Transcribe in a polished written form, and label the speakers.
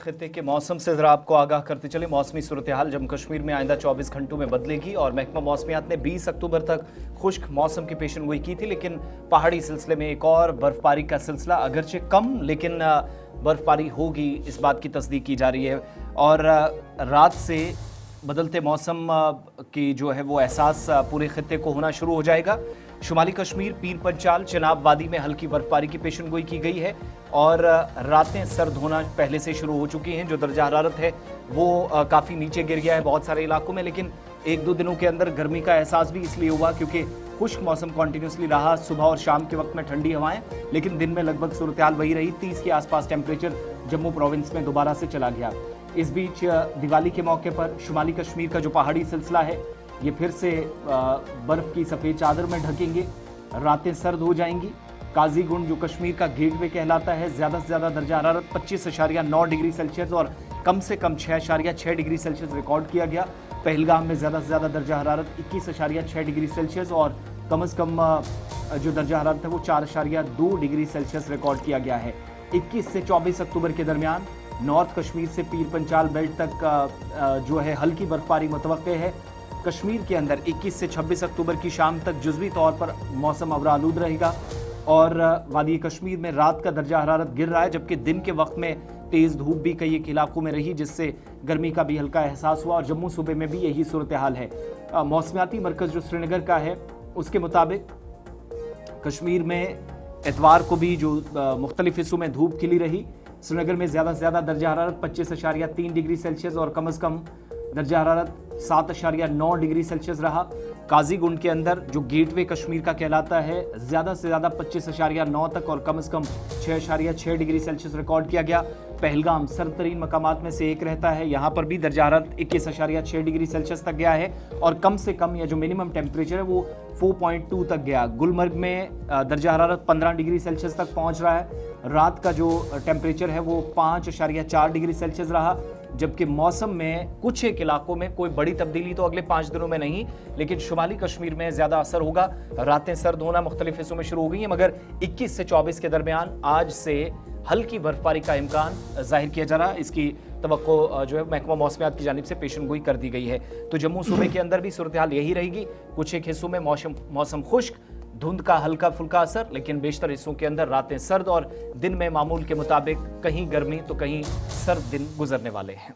Speaker 1: खित्ते के मौसम से जरा आपको आगाह करते चले। मौसमी सूरत-ए-हाल जम्मू कश्मीर में आइंदा 24 घंटों में बदलेगी और महकमा मौसमियात ने 20 अक्टूबर तक खुश्क मौसम की पेशनगोई की थी, लेकिन पहाड़ी सिलसिले में एक और बर्फबारी का सिलसिला अगरचे कम, लेकिन बर्फबारी होगी, इस बात की तस्दीक की जा रही है। और रात से बदलते मौसम की जो है वो एहसास पूरे खित्ते को होना शुरू हो जाएगा। शुमाली कश्मीर, पीर पंचाल, चिनाब वादी में हल्की बर्फबारी की पेशनगोई की गई है और रातें सर्द होना पहले से शुरू हो चुकी हैं। जो दर्जा हरारत है वो काफ़ी नीचे गिर गया है बहुत सारे इलाकों में, लेकिन एक दो दिनों के अंदर गर्मी का एहसास भी इसलिए हुआ क्योंकि खुश्क मौसम कॉन्टीन्यूसली रहा। सुबह और शाम के वक्त में ठंडी हवाएं, लेकिन दिन में लगभग सूरत हाल वही रही। 30 के आसपास टेम्परेचर जम्मू प्रोविंस में दोबारा से चला गया। इस बीच दिवाली के मौके पर शुमाली कश्मीर का जो पहाड़ी सिलसिला है ये फिर से बर्फ की सफ़ेद चादर में ढकेंगे, रातें सर्द हो जाएंगी। काजीगुंड जो कश्मीर का गेटवे कहलाता है, ज़्यादा से ज़्यादा दर्जा हरारत 25.9 डिग्री सेल्सियस और कम से कम 6.6 डिग्री सेल्सियस रिकॉर्ड किया गया। पहलगाम में ज़्यादा से ज़्यादा दर्जा हरारत 21.6 डिग्री सेल्सियस और कम से कम जो दर्जा हरारत है वो 4.2 डिग्री सेल्सियस रिकॉर्ड किया गया है। 21 से 24 अक्टूबर के दरमियान नॉर्थ कश्मीर से पीर पंचाल बेल्ट तक जो है हल्की बर्फबारी मुतवक्के है। कश्मीर के अंदर 21 से 26 अक्टूबर की शाम तक जुज़वी तौर पर मौसम अबरालूद रहेगा और वादी कश्मीर में रात का दर्जा हरारत गिर रहा है, जबकि दिन के वक्त में तेज़ धूप भी कई एक इलाकों में रही, जिससे गर्मी का भी हल्का एहसास हुआ और जम्मू सूबे में भी यही सूरत हाल है। मौसमियाती मरकज़ जो श्रीनगर का है उसके मुताबिक कश्मीर में एतवार को भी जो मुख्तलिफ हिस्सों में धूप खिली रही। श्रीनगर में ज़्यादा से ज़्यादा दर्जा हरारत 25.3 डिग्री सेल्सियस और कम से कम दर्जा हरारत 7.9 डिग्री सेल्सियस रहा। काजीगुंड के अंदर जो गेटवे कश्मीर का कहलाता है ज़्यादा से ज़्यादा 25.9 तक और कम से कम 6.6 डिग्री सेल्सियस रिकॉर्ड किया गया। पहलगाम सर्द तरीन मकामात में से एक रहता है, यहाँ पर भी दर्जा हरारत 21.6 डिग्री सेल्सियस तक गया है और कम से कम या जो मिनिमम टेम्परेचर है वो 4.2 तक गया। गुलमर्ग में दर्जा हरारत 15 डिग्री सेल्सियस तक पहुँच रहा है। रात का जो टेम्परेचर है वो 5.4 डिग्री सेल्सियस रहा, जबकि मौसम में कुछ एक इलाकों में कोई बड़ी तब्दीली तो अगले 5 दिनों में नहीं, लेकिन शुमाली कश्मीर में ज़्यादा असर होगा। रातें सर्द होना मुख्तलिफ हिस्सों में शुरू हो गई हैं, मगर 21 से 24 के दरमियान आज से हल्की बर्फबारी का इम्कान जाहिर किया जा रहा है। इसकी तवक्को जो है महकमा मौसमियात की जानिब से पेशनगोई कर दी गई है। तो जम्मू सूबे के अंदर भी सूरत हाल यही रहेगी। कुछ एक हिस्सों में मौसम खुश्क, धुंध का हल्का फुल्का असर, लेकिन बेशतर हिस्सों के अंदर रातें सर्द और दिन में मामूल के मुताबिक कहीं गर्मी तो कहीं सर्द दिन गुजरने वाले हैं।